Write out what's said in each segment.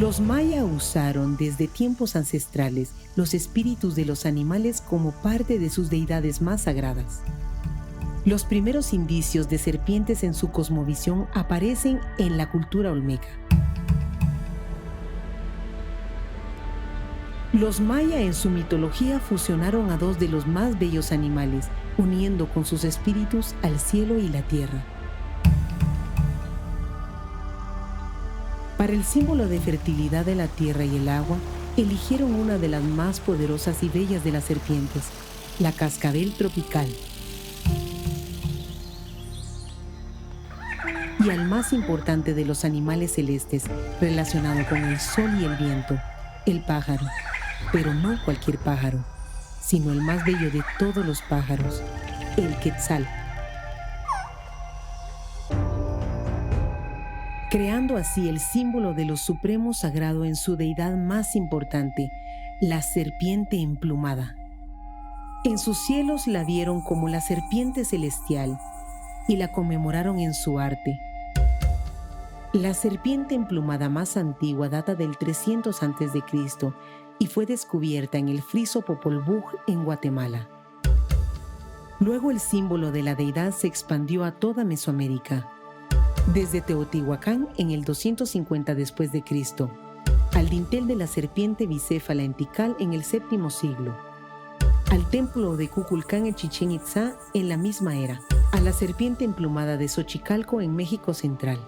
Los mayas usaron desde tiempos ancestrales los espíritus de los animales como parte de sus deidades más sagradas. Los primeros indicios de serpientes en su cosmovisión aparecen en la cultura olmeca. Los mayas en su mitología fusionaron a dos de los más bellos animales, uniendo con sus espíritus al cielo y la tierra. Para el símbolo de fertilidad de la tierra y el agua, eligieron una de las más poderosas y bellas de las serpientes, la cascabel tropical. Y al más importante de los animales celestes, relacionado con el sol y el viento, el pájaro. Pero no cualquier pájaro, sino el más bello de todos los pájaros, el quetzal. Creando así el símbolo de lo supremo sagrado en su deidad más importante, la serpiente emplumada. En sus cielos la vieron como la serpiente celestial y la conmemoraron en su arte. La serpiente emplumada más antigua data del 300 a.C. y fue descubierta en el friso Popol Vuh en Guatemala. Luego el símbolo de la deidad se expandió a toda Mesoamérica, desde Teotihuacán en el 250 después de Cristo, al dintel de la serpiente bicéfala en Tikal en el VII siglo, al templo de Kukulcán en Chichén Itzá en la misma era, a la serpiente emplumada de Xochicalco en México Central.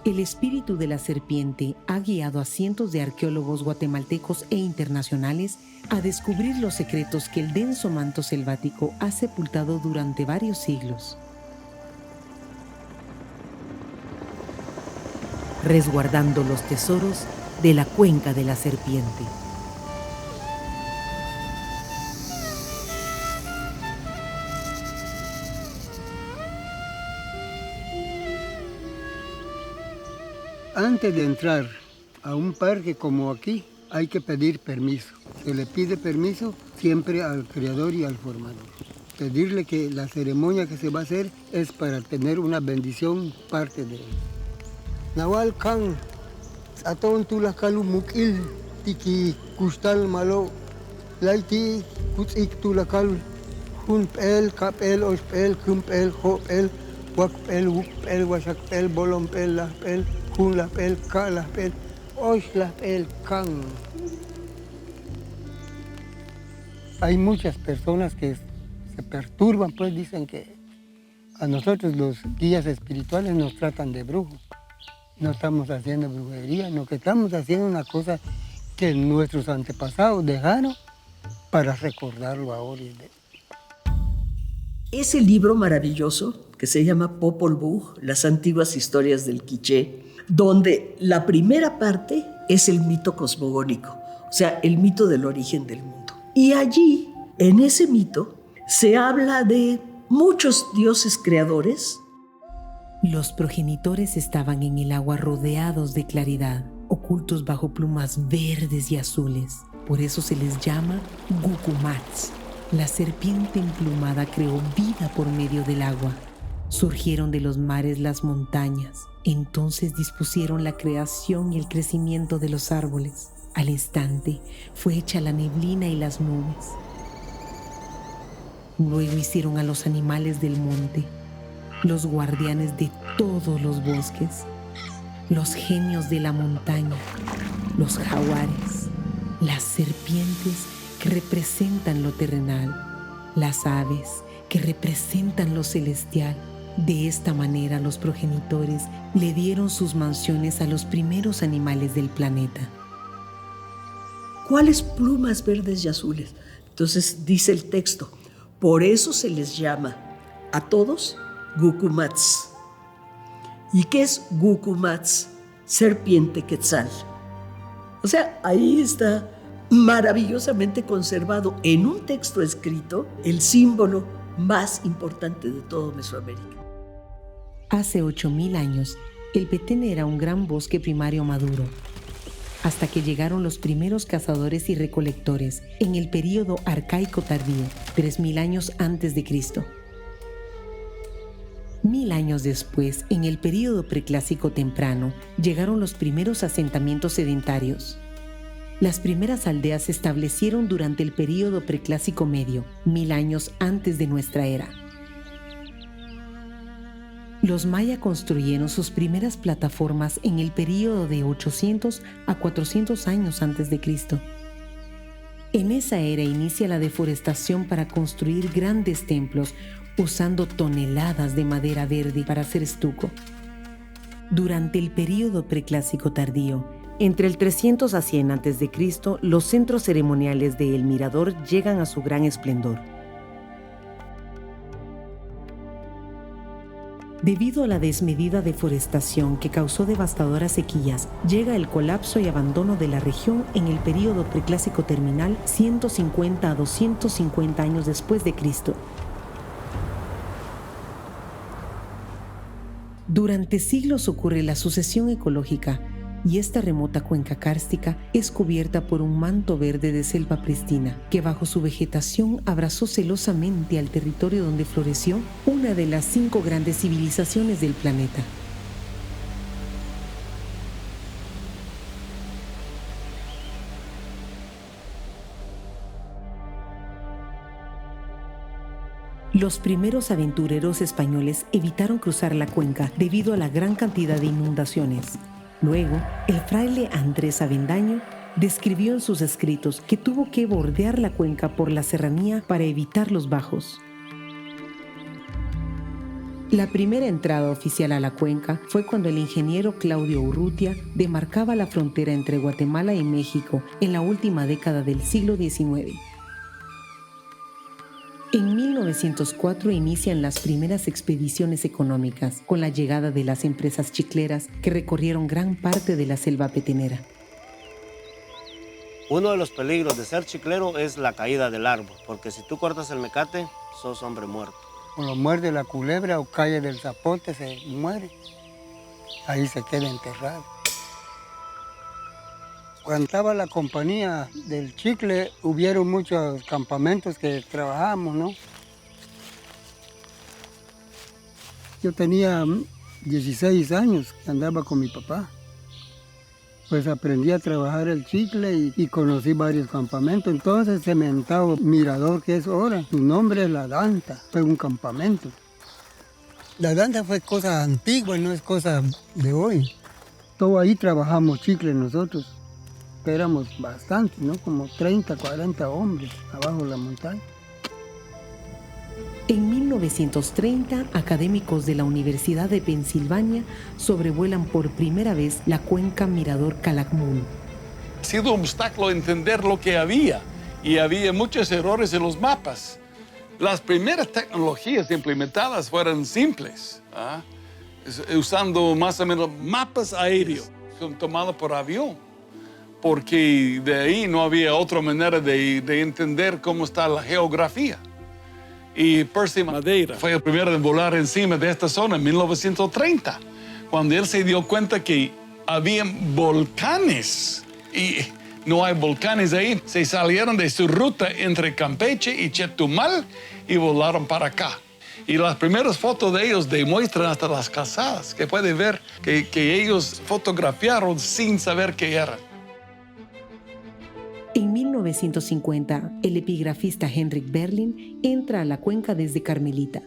El espíritu de la serpiente ha guiado a cientos de arqueólogos guatemaltecos e internacionales a descubrir los secretos que el denso manto selvático ha sepultado durante varios siglos, resguardando los tesoros de la cuenca de la serpiente. Antes de entrar a un parque como aquí, hay que pedir permiso. Se le pide permiso siempre al creador y al formador. Pedirle que la ceremonia que se va a hacer es para tener una bendición parte de él. Nawal kan aton tulakalu mukil tiki kustal malo laiti kutsik tulakal hunpel kapel ospel kumpel hopel wakpel wupel washakpel bolompel lahpel hunlapel kalapel oslapel kan. Hay muchas personas que se perturban, pues dicen que a nosotros los guías espirituales nos tratan de brujos. No estamos haciendo brujería, no, que estamos haciendo una cosa que nuestros antepasados dejaron para recordarlo ahora. Ese libro maravilloso que se llama Popol Vuh, las antiguas historias del Quiché, donde la primera parte es el mito cosmogónico, o sea, el mito del origen del mundo. Y allí, en ese mito, se habla de muchos dioses creadores. Los progenitores estaban en el agua rodeados de claridad, ocultos bajo plumas verdes y azules. Por eso se les llama Gukumats. La serpiente emplumada creó vida por medio del agua. Surgieron de los mares las montañas. Entonces dispusieron la creación y el crecimiento de los árboles. Al instante fue hecha la neblina y las nubes. Luego hicieron a los animales del monte, los guardianes de todos los bosques, los genios de la montaña, los jaguares, las serpientes que representan lo terrenal, las aves que representan lo celestial. De esta manera los progenitores le dieron sus mansiones a los primeros animales del planeta. ¿Cuáles plumas verdes y azules? Entonces dice el texto, por eso se les llama a todos Gukumats. ¿Y qué es Gukumats? Serpiente quetzal. O sea, ahí está maravillosamente conservado en un texto escrito el símbolo más importante de todo Mesoamérica. Hace 8,000 años, el Petén era un gran bosque primario maduro, hasta que llegaron los primeros cazadores y recolectores en el período arcaico tardío, 3,000 años antes de Cristo. 1000 años después, en el período preclásico temprano, llegaron los primeros asentamientos sedentarios. Las primeras aldeas se establecieron durante el período preclásico medio, 1000 años antes de nuestra era. Los maya construyeron sus primeras plataformas en el período de 800 a 400 años antes de Cristo. En esa era inicia la deforestación para construir grandes templos, usando toneladas de madera verde para hacer estuco. Durante el período preclásico tardío, entre el 300 a 100 a.C., los centros ceremoniales de El Mirador llegan a su gran esplendor. Debido a la desmedida deforestación que causó devastadoras sequías, llega el colapso y abandono de la región en el período preclásico terminal 150 a 250 años después de Cristo. Durante siglos ocurre la sucesión ecológica y esta remota cuenca kárstica es cubierta por un manto verde de selva prístina que bajo su vegetación abrazó celosamente al territorio donde floreció una de las 5 grandes civilizaciones del planeta. Los primeros aventureros españoles evitaron cruzar la cuenca debido a la gran cantidad de inundaciones. Luego, el fraile Andrés Avendaño describió en sus escritos que tuvo que bordear la cuenca por la serranía para evitar los bajos. La primera entrada oficial a la cuenca fue cuando el ingeniero Claudio Urrutia demarcaba la frontera entre Guatemala y México en la última década del siglo XIX. En 1904 inician las primeras expediciones económicas con la llegada de las empresas chicleras que recorrieron gran parte de la selva petenera. Uno de los peligros de ser chiclero es la caída del árbol, porque si tú cortas el mecate, sos hombre muerto. O lo muerde la culebra o cae del zapote, se muere. Ahí se queda enterrado. Cuando estaba la compañía del chicle, hubieron muchos campamentos que trabajábamos, ¿no? Yo tenía 16 años que andaba con mi papá. Pues aprendí a trabajar el chicle y conocí varios campamentos. Entonces, cementado Mirador, que es ahora, su nombre es La Danta, fue un campamento. La Danta fue cosa antigua, no es cosa de hoy. Todo ahí trabajamos chicle nosotros. Éramos bastantes, ¿no? Como 30, 40 hombres abajo de la montaña. En 1930, académicos de la Universidad de Pensilvania sobrevuelan por primera vez la cuenca Mirador Calakmul. Ha sido un obstáculo entender lo que había y había muchos errores en los mapas. Las primeras tecnologías implementadas fueron simples, usando más o menos mapas aéreos tomados por avión, porque de ahí no había otra manera de entender cómo está la geografía. Y Percy Madeira fue el primero en volar encima de esta zona en 1930, cuando él se dio cuenta que había volcanes y no hay volcanes ahí. Se salieron de su ruta entre Campeche y Chetumal y volaron para acá. Y las primeras fotos de ellos demuestran hasta las casadas, que puede ver que ellos fotografiaron sin saber qué eran. En 1950, el epigrafista Henrik Berlin entra a la cuenca desde Carmelita.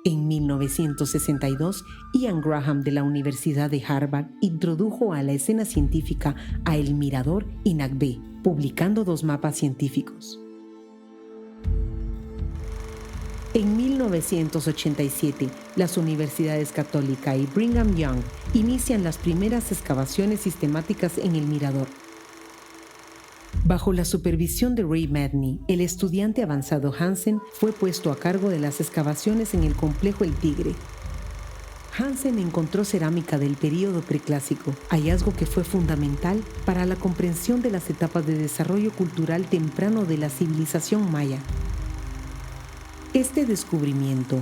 En 1962, Ian Graham de la Universidad de Harvard introdujo a la escena científica a El Mirador y Nagbe, publicando 2 mapas científicos. En 1987, las universidades católica y Brigham Young inician las primeras excavaciones sistemáticas en el Mirador. Bajo la supervisión de Ray Madney, el estudiante avanzado Hansen fue puesto a cargo de las excavaciones en el complejo El Tigre. Hansen encontró cerámica del período preclásico, hallazgo que fue fundamental para la comprensión de las etapas de desarrollo cultural temprano de la civilización maya. Este descubrimiento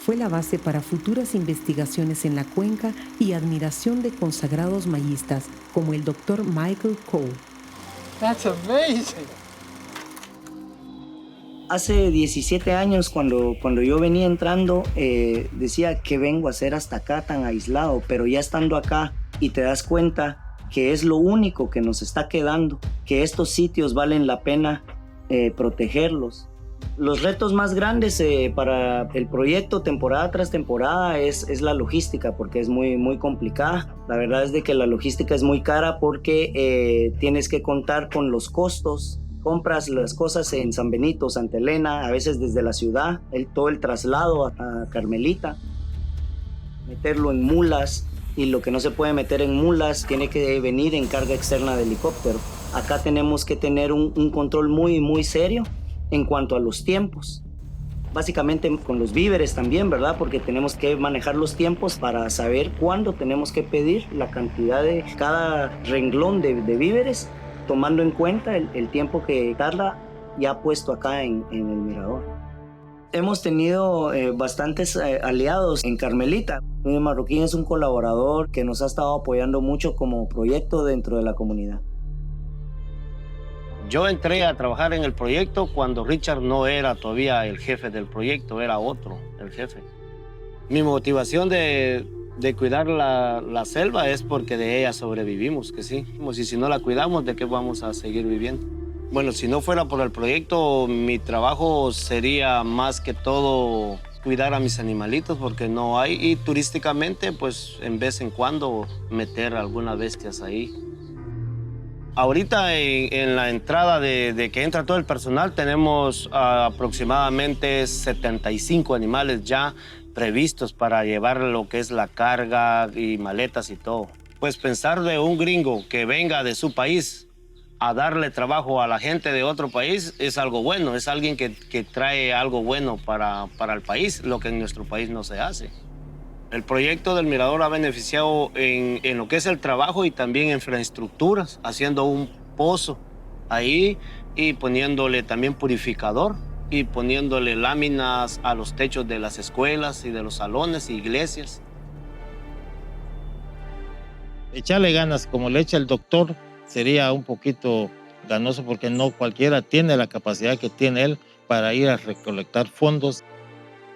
fue la base para futuras investigaciones en la cuenca y admiración de consagrados mayistas como el Dr. Michael Cole. That's amazing. Hace 17 años, cuando yo venía entrando, decía que vengo a hacer hasta acá tan aislado, pero ya estando acá y te das cuenta que es lo único que nos está quedando, que estos sitios valen la pena protegerlos. Los retos más grandes para el proyecto temporada tras temporada es la logística, porque es muy, muy complicada. La verdad es de que la logística es muy cara porque tienes que contar con los costos. Compras las cosas en San Benito, Santa Elena, a veces desde la ciudad, todo el traslado a Carmelita, meterlo en mulas, y lo que no se puede meter en mulas tiene que venir en carga externa de helicóptero. Acá tenemos que tener un control muy, muy serio en cuanto a los tiempos. Básicamente con los víveres también, ¿verdad? Porque tenemos que manejar los tiempos para saber cuándo tenemos que pedir la cantidad de cada renglón de víveres, tomando en cuenta el tiempo que tarda ya puesto acá en el mirador. Hemos tenido bastantes aliados en Carmelita. Marroquín es un colaborador que nos ha estado apoyando mucho como proyecto dentro de la comunidad. Yo entré a trabajar en el proyecto cuando Richard no era todavía el jefe del proyecto, era otro el jefe. Mi motivación de cuidar la selva es porque de ella sobrevivimos, que sí. Y si no la cuidamos, ¿de qué vamos a seguir viviendo? Bueno, si no fuera por el proyecto, mi trabajo sería más que todo cuidar a mis animalitos, porque no hay, y turísticamente, pues en vez en cuando meter algunas bestias ahí. Ahorita en la entrada de que entra todo el personal tenemos aproximadamente 75 animales ya previstos para llevar lo que es la carga y maletas y todo. Pues pensar de un gringo que venga de su país a darle trabajo a la gente de otro país es algo bueno, es alguien que trae algo bueno para el país, lo que en nuestro país no se hace. El proyecto del mirador ha beneficiado en lo que es el trabajo y también en infraestructuras, haciendo un pozo ahí y poniéndole también purificador y poniéndole láminas a los techos de las escuelas y de los salones y iglesias. Echarle ganas como le echa el doctor sería un poquito ganoso, porque no cualquiera tiene la capacidad que tiene él para ir a recolectar fondos.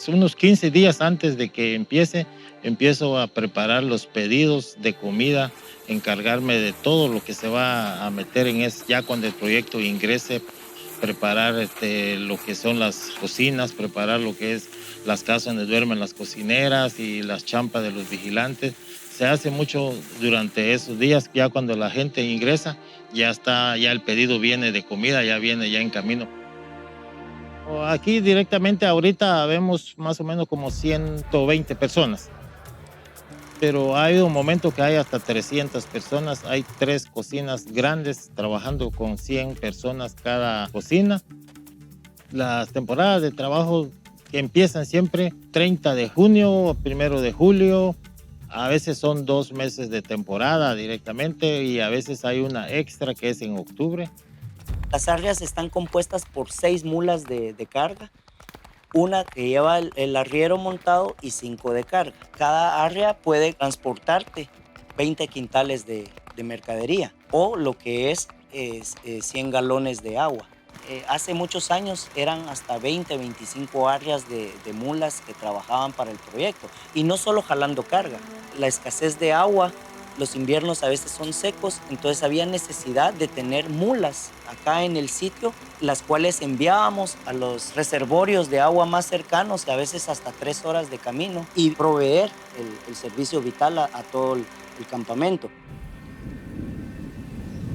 Unos 15 días antes de que empiezo a preparar los pedidos de comida, encargarme de todo lo que se va a meter ya cuando el proyecto ingrese, preparar lo que son las cocinas, preparar lo que es las casas donde duermen las cocineras y las champas de los vigilantes. Se hace mucho durante esos días. Ya cuando la gente ingresa, ya el pedido viene de comida, ya viene ya en camino. Aquí directamente ahorita vemos más o menos como 120 personas, pero ha habido un momento que hay hasta 300 personas. Hay 3 cocinas grandes trabajando con 100 personas cada cocina. Las temporadas de trabajo que empiezan siempre 30 de junio o 1 de julio. A veces son 2 meses de temporada directamente y a veces hay una extra que es en octubre. Las arrias están compuestas por 6 mulas de carga, una que lleva el arriero montado y 5 de carga. Cada arria puede transportarte 20 quintales de mercadería o lo que es 100 galones de agua. Hace muchos años eran hasta 20, 25 arrias de mulas que trabajaban para el proyecto. Y no solo jalando carga, la escasez de agua, los inviernos a veces son secos, entonces había necesidad de tener mulas acá en el sitio, las cuales enviábamos a los reservorios de agua más cercanos, a veces hasta 3 horas de camino, y proveer el servicio vital a todo el campamento.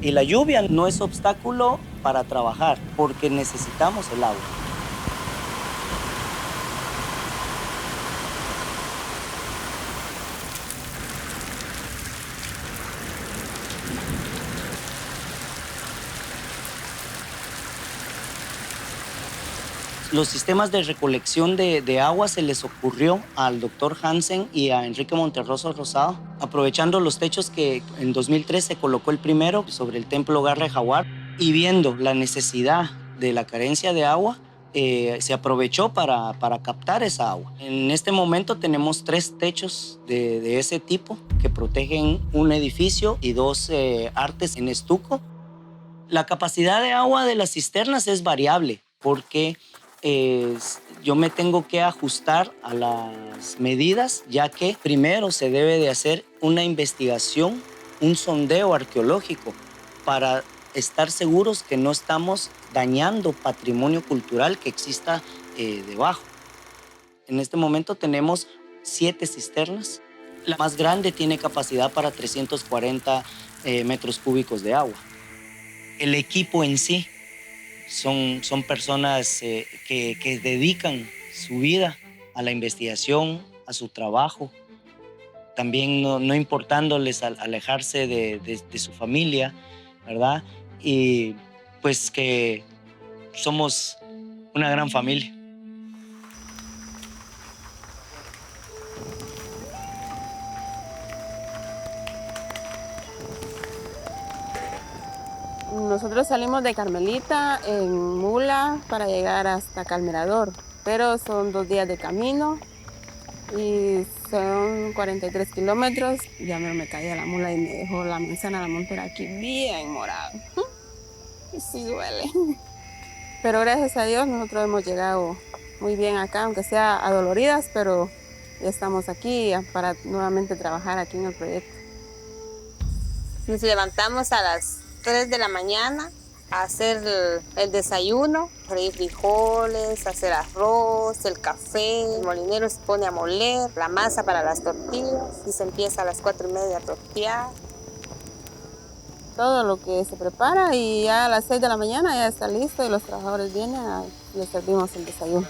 Y la lluvia no es obstáculo para trabajar, porque necesitamos el agua. Los sistemas de recolección de agua se les ocurrió al doctor Hansen y a Enrique Monterroso Rosado, aprovechando los techos que en 2003 se colocó el primero sobre el templo Garra de Jaguar, y viendo la necesidad de la carencia de agua, se aprovechó para captar esa agua. En este momento tenemos 3 techos de ese tipo que protegen un edificio y 2 artes en estuco. La capacidad de agua de las cisternas es variable porque yo me tengo que ajustar a las medidas, ya que primero se debe de hacer una investigación, un sondeo arqueológico para estar seguros que no estamos dañando patrimonio cultural que exista debajo. En este momento tenemos 7 cisternas. La más grande tiene capacidad para 340 metros cúbicos de agua. El equipo en sí son personas que dedican su vida a la investigación, a su trabajo, también no importándoles alejarse de su familia, ¿verdad? Y pues que somos una gran familia. Nosotros salimos de Carmelita en mula para llegar hasta Calmirador, pero son 2 días de camino y son 43 kilómetros. Ya me caí a la mula y me dejó la manzana de la montera aquí bien morada. Y sí duele. Pero gracias a Dios nosotros hemos llegado muy bien acá, aunque sea adoloridas, pero ya estamos aquí para nuevamente trabajar aquí en el proyecto. Nos levantamos a las 3 de la mañana a hacer el desayuno, freír frijoles, hacer arroz, el café. El molinero se pone a moler la masa para las tortillas y se empieza a las 4:30 a tortear. Todo lo que se prepara y ya a las 6 de la mañana ya está listo y los trabajadores vienen y les servimos el desayuno.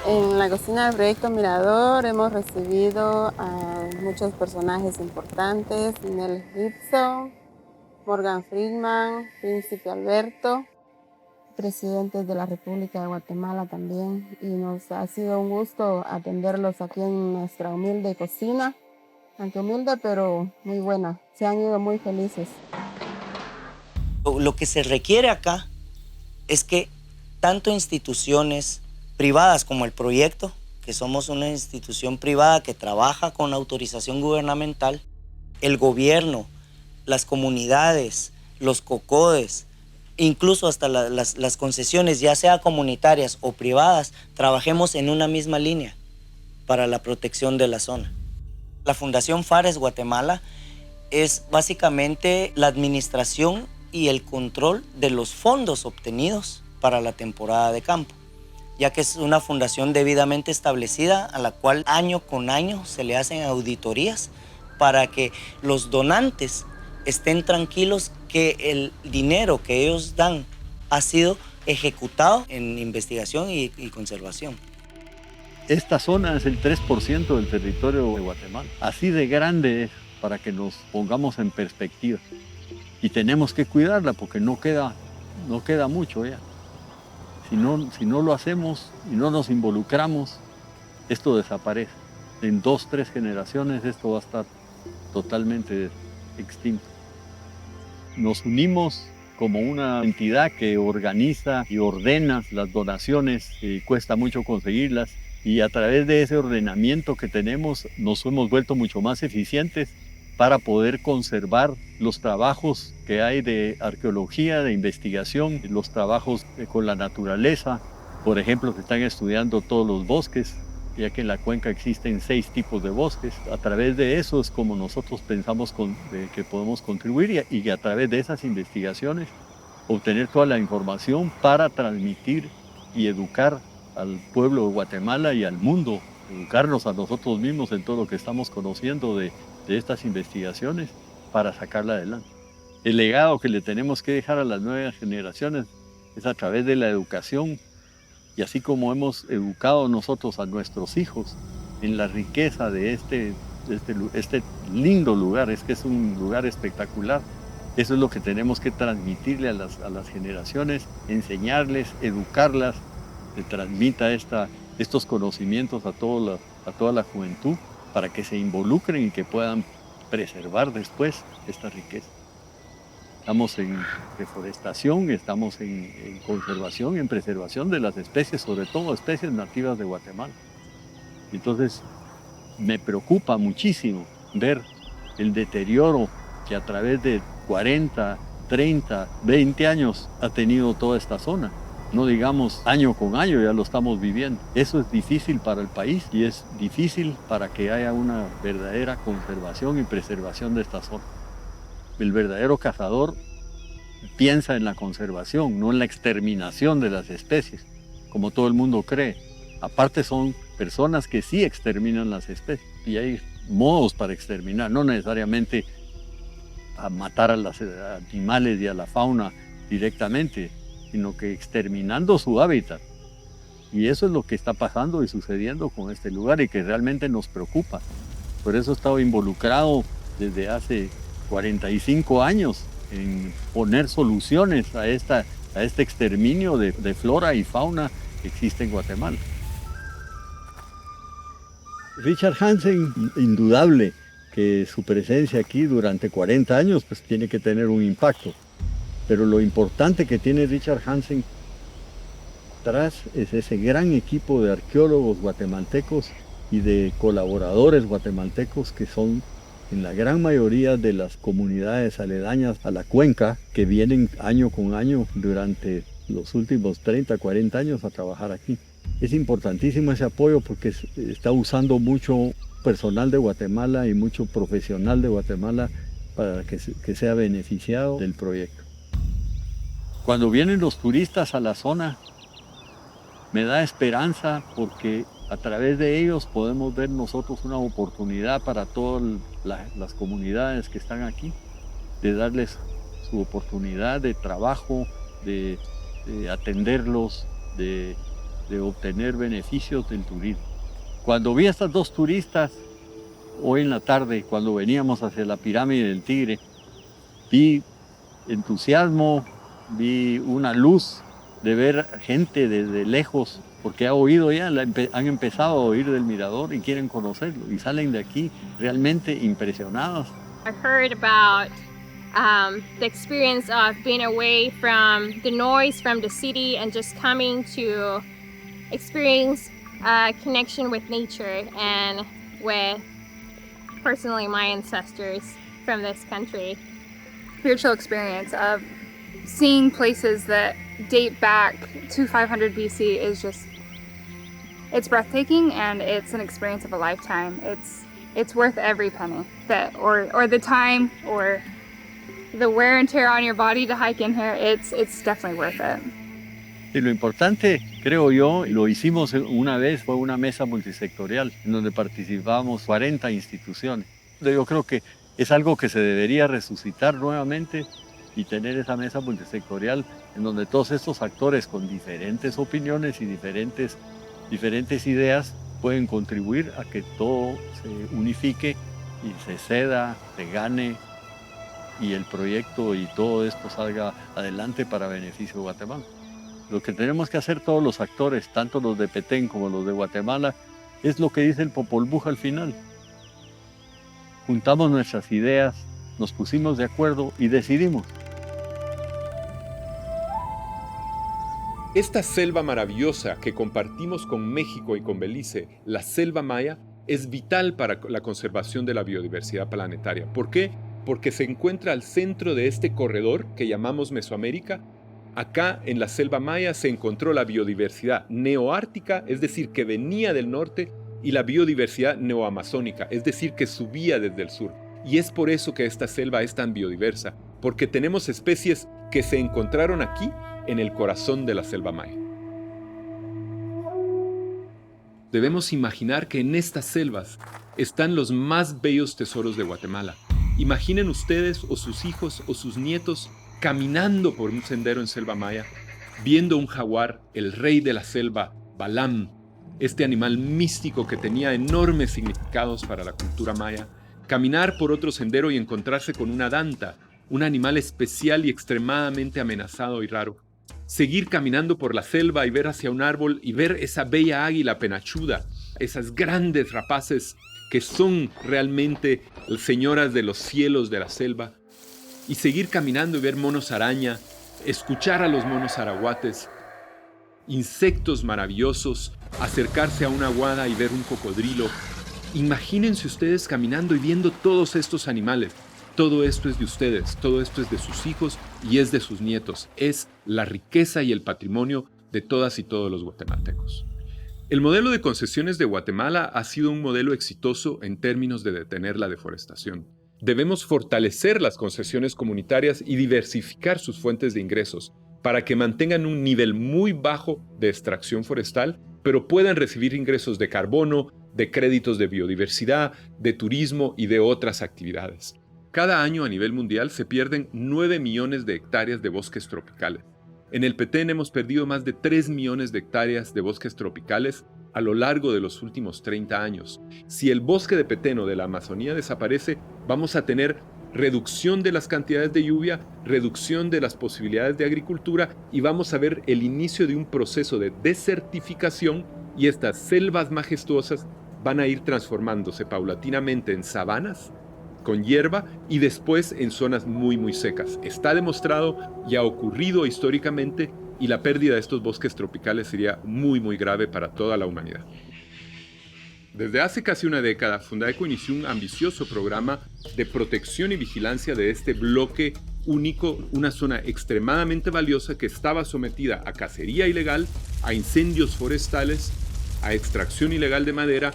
En la cocina del Proyecto Mirador hemos recibido a muchos personajes importantes: Mel Gibson, Morgan Freeman, Príncipe Alberto, presidentes de la República de Guatemala también. Y nos ha sido un gusto atenderlos aquí en nuestra humilde cocina, aunque humilde pero muy buena. Se han ido muy felices. Lo que se requiere acá es que tanto instituciones privadas como el proyecto, que somos una institución privada que trabaja con autorización gubernamental, el gobierno, las comunidades, los COCODES, incluso hasta las concesiones, ya sea comunitarias o privadas, trabajemos en una misma línea para la protección de la zona. La Fundación Fares Guatemala es básicamente la administración y el control de los fondos obtenidos para la temporada de campo, ya que es una fundación debidamente establecida a la cual año con año se le hacen auditorías para que los donantes estén tranquilos que el dinero que ellos dan ha sido ejecutado en investigación y conservación. Esta zona es el 3% del territorio de Guatemala. Así de grande es, para que nos pongamos en perspectiva. Y tenemos que cuidarla porque no queda mucho ya. Si no lo hacemos y no nos involucramos, esto desaparece. En 2, 3 generaciones esto va a estar totalmente extinto. Nos unimos como una entidad que organiza y ordena las donaciones, cuesta mucho conseguirlas, y a través de ese ordenamiento que tenemos nos hemos vuelto mucho más eficientes para poder conservar los trabajos que hay de arqueología, de investigación, los trabajos con la naturaleza, por ejemplo, que están estudiando todos los bosques, ya que en la cuenca existen 6 tipos de bosques. A través de eso es como nosotros pensamos que podemos contribuir y a través de esas investigaciones obtener toda la información para transmitir y educar al pueblo de Guatemala y al mundo, educarnos a nosotros mismos en todo lo que estamos conociendo de estas investigaciones para sacarla adelante. El legado que le tenemos que dejar a las nuevas generaciones es a través de la educación, y así como hemos educado nosotros a nuestros hijos en la riqueza de este lindo lugar, es que es un lugar espectacular. Eso es lo que tenemos que transmitirle a las generaciones, enseñarles, educarlas, que transmita estos conocimientos a toda la juventud, para que se involucren y que puedan preservar después esta riqueza. Estamos en reforestación, estamos en conservación, en preservación de las especies, sobre todo especies nativas de Guatemala. Entonces, me preocupa muchísimo ver el deterioro que a través de 40, 30, 20 años ha tenido toda esta zona. No digamos año con año, ya lo estamos viviendo. Eso es difícil para el país y es difícil para que haya una verdadera conservación y preservación de esta zona. El verdadero cazador piensa en la conservación, no en la exterminación de las especies, como todo el mundo cree. Aparte son personas que sí exterminan las especies y hay modos para exterminar, no necesariamente a matar a los animales y a la fauna directamente, sino que exterminando su hábitat. Y eso es lo que está pasando y sucediendo con este lugar y que realmente nos preocupa. Por eso he estado involucrado desde hace 45 años en poner soluciones a este exterminio de flora y fauna que existe en Guatemala. Richard Hansen, indudable que su presencia aquí durante 40 años pues tiene que tener un impacto. Pero lo importante que tiene Richard Hansen atrás es ese gran equipo de arqueólogos guatemaltecos y de colaboradores guatemaltecos que son en la gran mayoría de las comunidades aledañas a la cuenca que vienen año con año durante los últimos 30, 40 años a trabajar aquí. Es importantísimo ese apoyo porque está usando mucho personal de Guatemala y mucho profesional de Guatemala para que sea beneficiado del proyecto. Cuando vienen los turistas a la zona, me da esperanza porque a través de ellos podemos ver nosotros una oportunidad para todas las comunidades que están aquí, de darles su oportunidad de trabajo, de atenderlos, de obtener beneficios del turismo. Cuando vi a estas dos turistas, hoy en la tarde, cuando veníamos hacia la pirámide del Tigre, vi entusiasmo, vi una luz de ver gente desde lejos, porque han empezado a oír del mirador y quieren conocerlo, y salen de aquí realmente impresionados. I've heard about the experience of being away from the noise from the city and just coming to experience a connection with nature and with personally my ancestors from this country. Spiritual experience of seeing places that date back to 500 BC is just, it's breathtaking and it's an experience of a lifetime. It's worth every penny or the time or the wear and tear on your body to hike in here. It's definitely worth it. Y lo importante, creo yo, lo hicimos una vez, fue una mesa multisectorial en donde participamos 40 instituciones. Yo creo que es algo que se debería resucitar nuevamente y tener esa mesa multisectorial en donde todos estos actores con diferentes opiniones y diferentes ideas pueden contribuir a que todo se unifique y se ceda, se gane y el proyecto y todo esto salga adelante para beneficio de Guatemala. Lo que tenemos que hacer todos los actores, tanto los de Petén como los de Guatemala, es lo que dice el Popol Vuh al final. Juntamos nuestras ideas, nos pusimos de acuerdo y decidimos. Esta selva maravillosa que compartimos con México y con Belice, la selva maya, es vital para la conservación de la biodiversidad planetaria. ¿Por qué? Porque se encuentra al centro de este corredor que llamamos Mesoamérica. Acá en la selva maya se encontró la biodiversidad neoártica, es decir, que venía del norte, y la biodiversidad neoamazónica, es decir, que subía desde el sur. Y es por eso que esta selva es tan biodiversa, porque tenemos especies que se encontraron aquí en el corazón de la selva maya. Debemos imaginar que en estas selvas están los más bellos tesoros de Guatemala. Imaginen ustedes o sus hijos o sus nietos caminando por un sendero en selva maya, viendo un jaguar, el rey de la selva, Balam, este animal místico que tenía enormes significados para la cultura maya, caminar por otro sendero y encontrarse con una danta, un animal especial y extremadamente amenazado y raro. Seguir caminando por la selva y ver hacia un árbol y ver esa bella águila penachuda, esas grandes rapaces que son realmente señoras de los cielos de la selva, y seguir caminando y ver monos araña, escuchar a los monos arahuates, insectos maravillosos, acercarse a una aguada y ver un cocodrilo. Imagínense ustedes caminando y viendo todos estos animales. Todo esto es de ustedes, todo esto es de sus hijos y es de sus nietos. Es la riqueza y el patrimonio de todas y todos los guatemaltecos. El modelo de concesiones de Guatemala ha sido un modelo exitoso en términos de detener la deforestación. Debemos fortalecer las concesiones comunitarias y diversificar sus fuentes de ingresos para que mantengan un nivel muy bajo de extracción forestal, pero puedan recibir ingresos de carbono, de créditos de biodiversidad, de turismo y de otras actividades. Cada año a nivel mundial se pierden 9 millones de hectáreas de bosques tropicales. En el Petén hemos perdido más de 3 millones de hectáreas de bosques tropicales a lo largo de los últimos 30 años. Si el bosque de Petén o de la Amazonía desaparece, vamos a tener reducción de las cantidades de lluvia, reducción de las posibilidades de agricultura y vamos a ver el inicio de un proceso de desertificación y estas selvas majestuosas van a ir transformándose paulatinamente en sabanas con hierba y después en zonas muy secas. Está demostrado y ha ocurrido históricamente y la pérdida de estos bosques tropicales sería muy grave para toda la humanidad. Desde hace casi una década, Fundaeco inició un ambicioso programa de protección y vigilancia de este bloque único, una zona extremadamente valiosa que estaba sometida a cacería ilegal, a incendios forestales, a extracción ilegal de madera,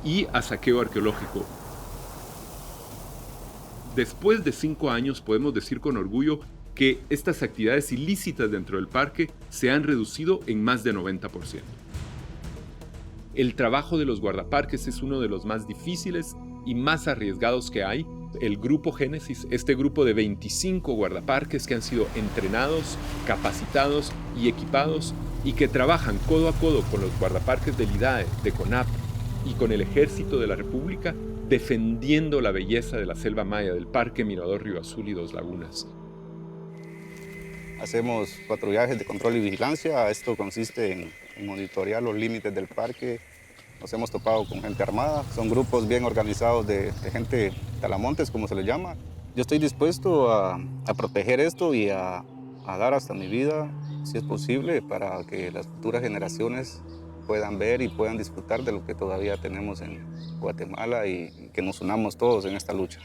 y a saqueo arqueológico. Después de 5 años podemos decir con orgullo que estas actividades ilícitas dentro del parque se han reducido en más de 90%. El trabajo de los guardaparques es uno de los más difíciles y más arriesgados que hay. El Grupo Génesis, este grupo de 25 guardaparques que han sido entrenados, capacitados y equipados y que trabajan codo a codo con los guardaparques del IDAE, de CONAP y con el Ejército de la República, defendiendo la belleza de la selva maya del Parque Mirador Río Azul y Dos Lagunas. Hacemos patrullajes de control y vigilancia. Esto consiste en monitorear los límites del parque. Nos hemos topado con gente armada. Son grupos bien organizados de gente talamontes, como se les llama. Yo estoy dispuesto a proteger esto y a dar hasta mi vida, si es posible, para que las futuras generaciones puedan ver y puedan disfrutar de lo que todavía tenemos en Guatemala y que nos unamos todos en esta lucha.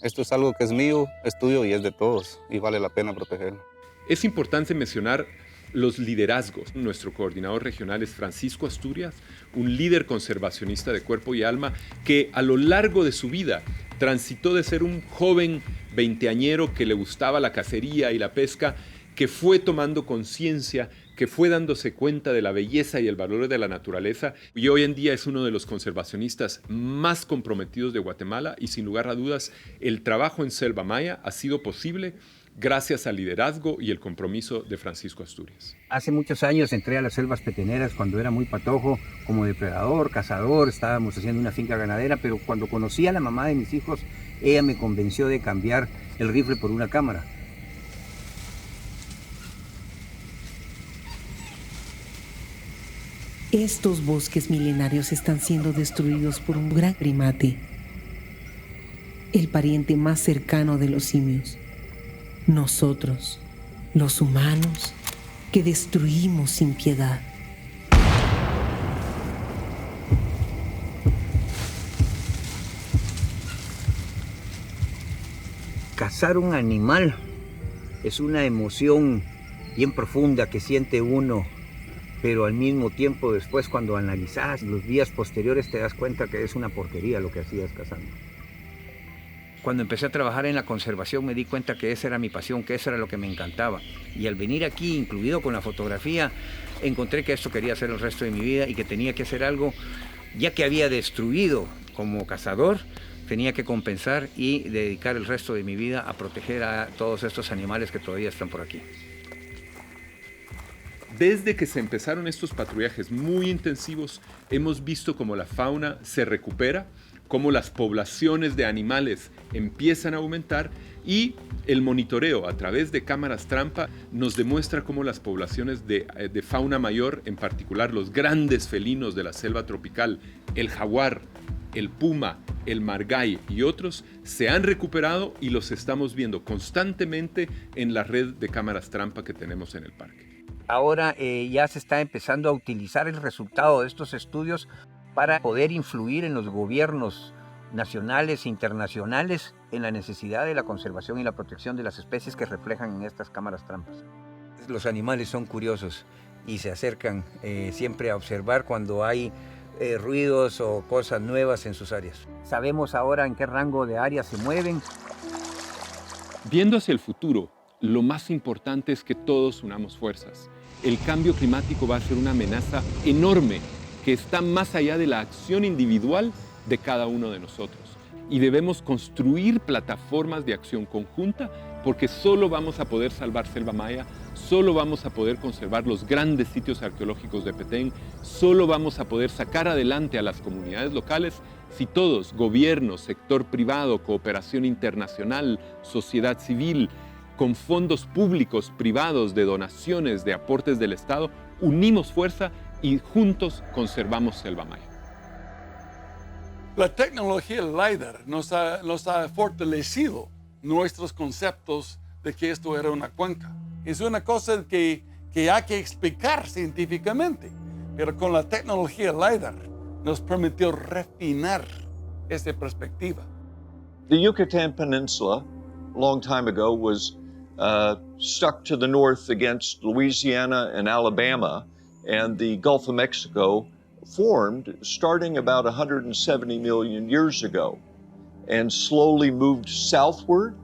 Esto es algo que es mío, es tuyo y es de todos y vale la pena protegerlo. Es importante mencionar los liderazgos. Nuestro coordinador regional es Francisco Asturias, un líder conservacionista de cuerpo y alma que a lo largo de su vida transitó de ser un joven veinteañero que le gustaba la cacería y la pesca, que fue tomando conciencia, que fue dándose cuenta de la belleza y el valor de la naturaleza y hoy en día es uno de los conservacionistas más comprometidos de Guatemala y sin lugar a dudas el trabajo en Selva Maya ha sido posible gracias al liderazgo y el compromiso de Francisco Asturias. Hace muchos años entré a las selvas peteneras cuando era muy patojo, como depredador, cazador, estábamos haciendo una finca ganadera, pero cuando conocí a la mamá de mis hijos, ella me convenció de cambiar el rifle por una cámara. Estos bosques milenarios están siendo destruidos por un gran primate, el pariente más cercano de los simios. Nosotros, los humanos, que destruimos sin piedad. Cazar un animal es una emoción bien profunda que siente uno, pero al mismo tiempo después cuando analizas los días posteriores te das cuenta que es una porquería lo que hacías cazando. Cuando empecé a trabajar en la conservación me di cuenta que esa era mi pasión, que eso era lo que me encantaba. Y al venir aquí, incluido con la fotografía, encontré que esto quería hacer el resto de mi vida y que tenía que hacer algo, ya que había destruido como cazador, tenía que compensar y dedicar el resto de mi vida a proteger a todos estos animales que todavía están por aquí. Desde que se empezaron estos patrullajes muy intensivos, hemos visto cómo la fauna se recupera, cómo las poblaciones de animales empiezan a aumentar y el monitoreo a través de cámaras trampa nos demuestra cómo las poblaciones de fauna mayor, en particular los grandes felinos de la selva tropical, el jaguar, el puma, el margay y otros, se han recuperado y los estamos viendo constantemente en la red de cámaras trampa que tenemos en el parque. Ahora ya se está empezando a utilizar el resultado de estos estudios para poder influir en los gobiernos nacionales e internacionales en la necesidad de la conservación y la protección de las especies que reflejan en estas cámaras trampas. Los animales son curiosos y se acercan siempre a observar cuando hay ruidos o cosas nuevas en sus áreas. Sabemos ahora en qué rango de área se mueven. Viendo hacia el futuro, lo más importante es que todos unamos fuerzas. El cambio climático va a ser una amenaza enorme que está más allá de la acción individual de cada uno de nosotros. Y debemos construir plataformas de acción conjunta porque solo vamos a poder salvar Selva Maya, solo vamos a poder conservar los grandes sitios arqueológicos de Petén, solo vamos a poder sacar adelante a las comunidades locales si todos, gobierno, sector privado, cooperación internacional, sociedad civil, con fondos públicos, privados, de donaciones, de aportes del Estado, unimos fuerza y juntos conservamos Selva Maya. La tecnología LiDAR nos ha fortalecido nuestros conceptos de que esto era una cuenca. Es una cosa que hay que explicar científicamente, pero con la tecnología LiDAR nos permitió refinar esa perspectiva. The Yucatan Peninsula, a long time ago, was stuck to the north against Louisiana and Alabama, and the Gulf of Mexico formed starting about 170 million years ago and slowly moved southward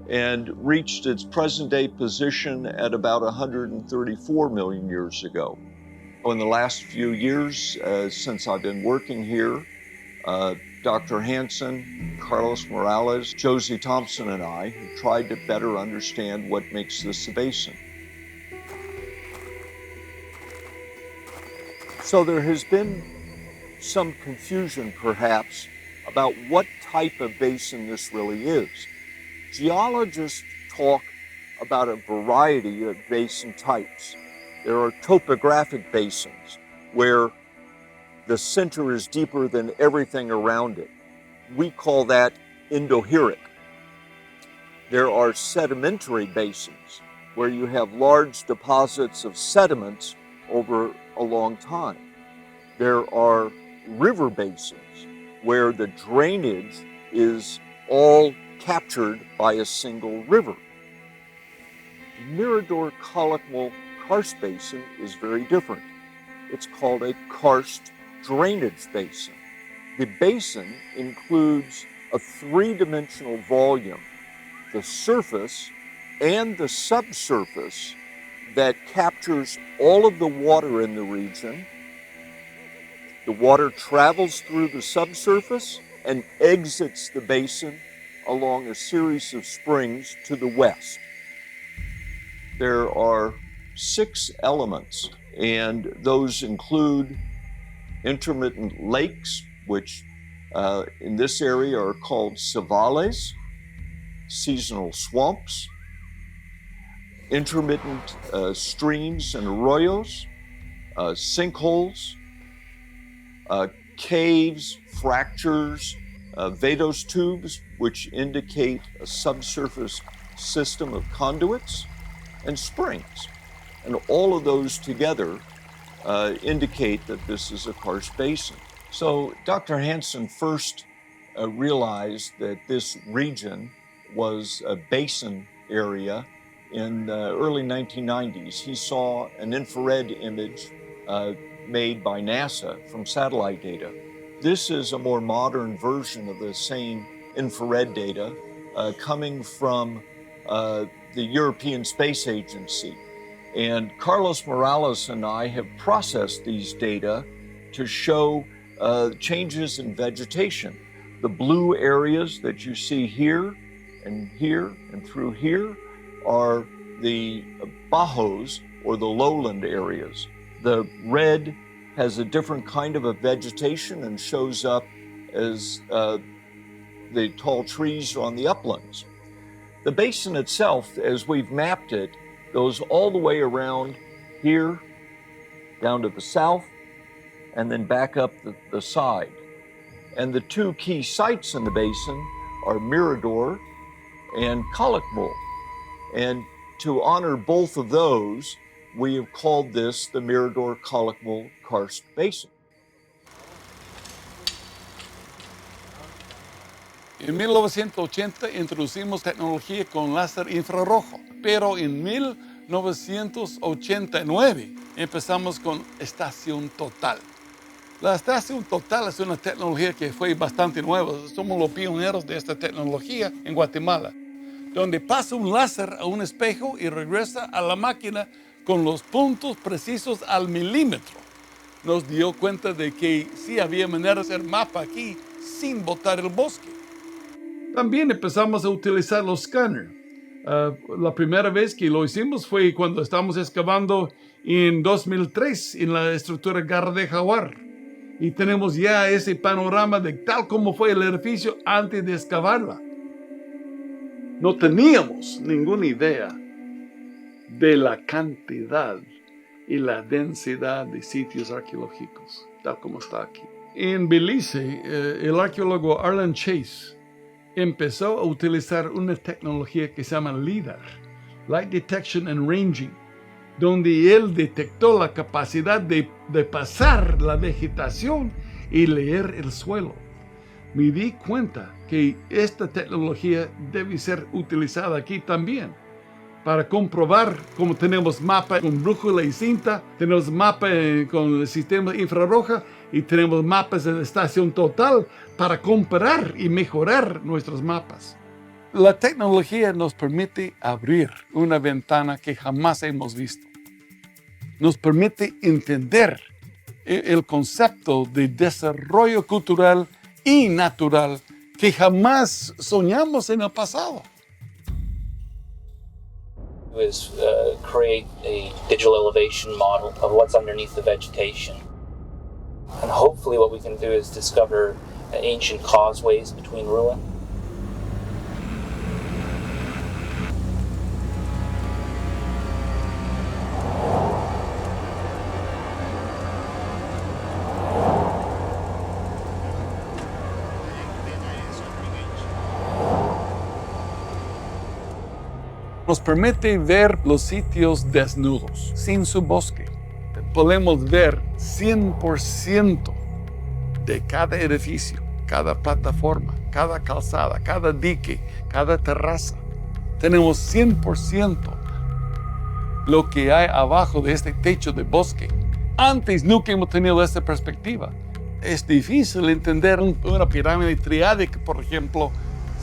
and reached its present-day position at about 134 million years ago. In the last few years, since I've been working here, Dr. Hansen, Carlos Morales, Josie Thompson, and I have tried to better understand what makes this a basin. So there has been some confusion, perhaps, about what type of basin this really is. Geologists talk about a variety of basin types. There are topographic basins where the center is deeper than everything around it. We call that endoheric. There are sedimentary basins where you have large deposits of sediments over a long time. There are river basins where the drainage is all captured by a single river. The Mirador-Colloquial Karst Basin is very different. It's called a karst drainage basin. The basin includes a three-dimensional volume, the surface and the subsurface, that captures all of the water in the region. The water travels through the subsurface and exits the basin along a series of springs to the west. There are 6 elements, and those include intermittent lakes, which in this area are called savales, seasonal swamps, intermittent streams and arroyos, sinkholes, caves, fractures, vadose tubes, which indicate a subsurface system of conduits, and springs. And all of those together indicate that this is a karst basin. So Dr. Hansen first realized that this region was a basin area in the early 1990s. He saw an infrared image made by NASA from satellite data. This is a more modern version of the same infrared data coming from the European Space Agency. And Carlos Morales and I have processed these data to show changes in vegetation. The blue areas that you see here and through here are the bajos, or the lowland areas. The red has a different kind of a vegetation and shows up as the tall trees on the uplands. The basin itself, as we've mapped it, goes all the way around here, down to the south, and then back up the side. And the 2 key sites in the basin are Mirador and Calakmul. And to honor both of those, we have called this the Mirador-Calakmul Karst Basin. En 1980 introducimos tecnología con láser infrarrojo, pero en 1989 empezamos con estación total. La estación total es una tecnología que fue bastante nueva. Somos los pioneros de esta tecnología en Guatemala, donde pasa un láser a un espejo y regresa a la máquina con los puntos precisos al milímetro. Nos dio cuenta de que sí había manera de hacer mapa aquí sin botar el bosque. También empezamos a utilizar los escáneres. La primera vez que lo hicimos fue cuando estábamos excavando en 2003 en la estructura Garra de Jaguar. Y tenemos ya ese panorama de tal como fue el edificio antes de excavarla. No teníamos ninguna idea de la cantidad y la densidad de sitios arqueológicos, tal como está aquí. En Belice, el arqueólogo Arlen Chase empezó a utilizar una tecnología que se llama LIDAR, Light Detection and Ranging, donde él detectó la capacidad de pasar la vegetación y leer el suelo. Me di cuenta que esta tecnología debe ser utilizada aquí también para comprobar cómo tenemos mapa con brújula y cinta, tenemos mapa con el sistema infrarrojo y tenemos mapas en estación total para comparar y mejorar nuestros mapas. La tecnología nos permite abrir una ventana que jamás hemos visto. Nos permite entender el concepto de desarrollo cultural y natural que jamás soñamos en el pasado. Is create a digital elevation model of what's underneath the vegetation. And hopefully what we can do is discover ancient causeways between ruin. Nos permite ver los sitios desnudos, sin su bosque. Podemos ver 100% de cada edificio, cada plataforma, cada calzada, cada dique, cada terraza. Tenemos 100% lo que hay abajo de este techo de bosque. Antes nunca hemos tenido esta perspectiva. Es difícil entender una pirámide triádica, por ejemplo,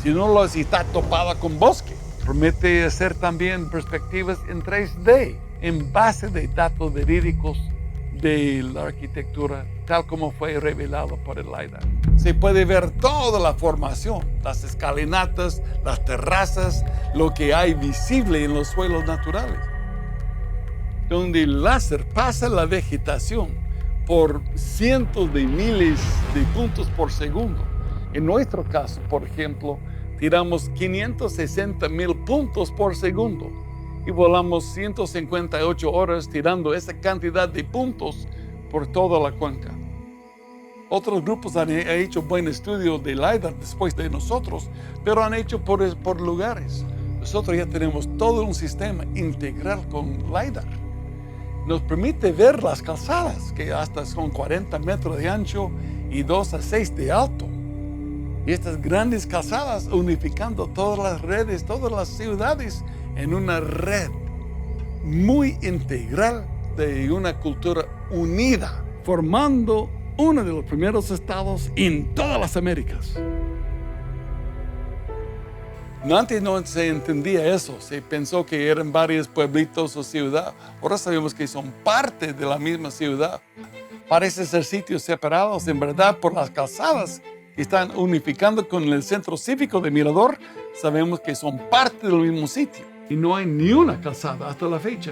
si no está topada con bosque. Permite hacer también perspectivas en 3D en base de datos verídicos de la arquitectura, tal como fue revelado por el LiDAR. Se puede ver toda la formación, las escalinatas, las terrazas, lo que hay visible en los suelos naturales. Donde el láser pasa la vegetación por cientos de miles de puntos por segundo. En nuestro caso, por ejemplo, tiramos 560,000 puntos por segundo y volamos 158 horas tirando esa cantidad de puntos por toda la cuenca. Otros grupos han hecho buen estudio de LiDAR después de nosotros, pero han hecho por lugares. Nosotros ya tenemos todo un sistema integral con LiDAR. Nos permite ver las calzadas, que hasta son 40 metros de ancho y 2 a 6 de alto. Y estas grandes calzadas unificando todas las redes, todas las ciudades en una red muy integral de una cultura unida, formando uno de los primeros estados en todas las Américas. Antes no se entendía eso, se pensó que eran varios pueblitos o ciudad. Ahora sabemos que son parte de la misma ciudad. Parece ser sitios separados, en verdad, por las calzadas que están unificando con el centro cívico de Mirador. Sabemos que son parte del mismo sitio. Y no hay ni una calzada hasta la fecha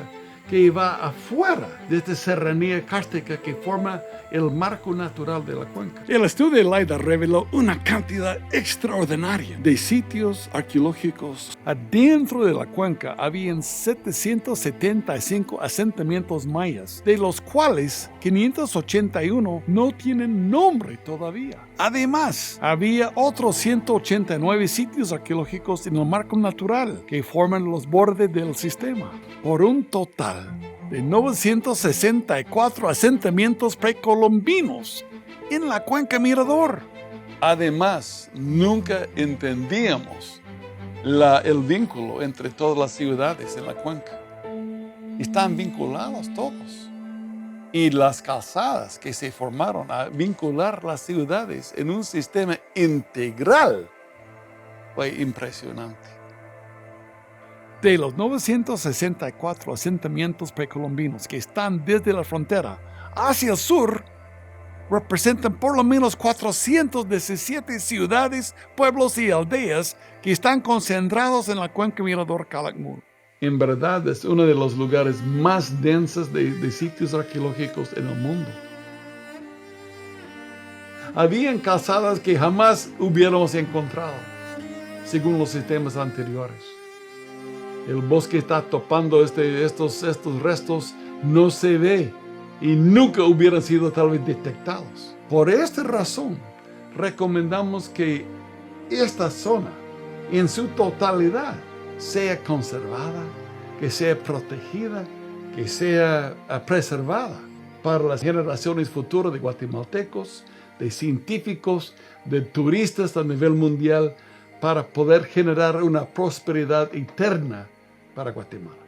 que va afuera de esta serranía kárstica que forma el marco natural de la cuenca. El estudio de LiDAR reveló una cantidad extraordinaria de sitios arqueológicos. Adentro de la cuenca habían 775 asentamientos mayas, de los cuales 581 no tienen nombre todavía. Además, había otros 189 sitios arqueológicos en el marco natural que forman los bordes del sistema, por un total de 964 asentamientos precolombinos en la cuenca Mirador. Además, nunca entendíamos el vínculo entre todas las ciudades en la cuenca. Están vinculados todos. Y las calzadas que se formaron a vincular las ciudades en un sistema integral fue impresionante. De los 964 asentamientos precolombinos que están desde la frontera hacia el sur, representan por lo menos 417 ciudades, pueblos y aldeas que están concentrados en la cuenca Mirador Calakmul. En verdad es uno de los lugares más densos de sitios arqueológicos en el mundo. Habían calzadas que jamás hubiéramos encontrado, según los sistemas anteriores. El bosque está topando estos restos, no se ve y nunca hubieran sido tal vez detectados. Por esta razón, recomendamos que esta zona en su totalidad sea conservada, que sea protegida, que sea preservada para las generaciones futuras de guatemaltecos, de científicos, de turistas a nivel mundial, para poder generar una prosperidad eterna para Guatemala.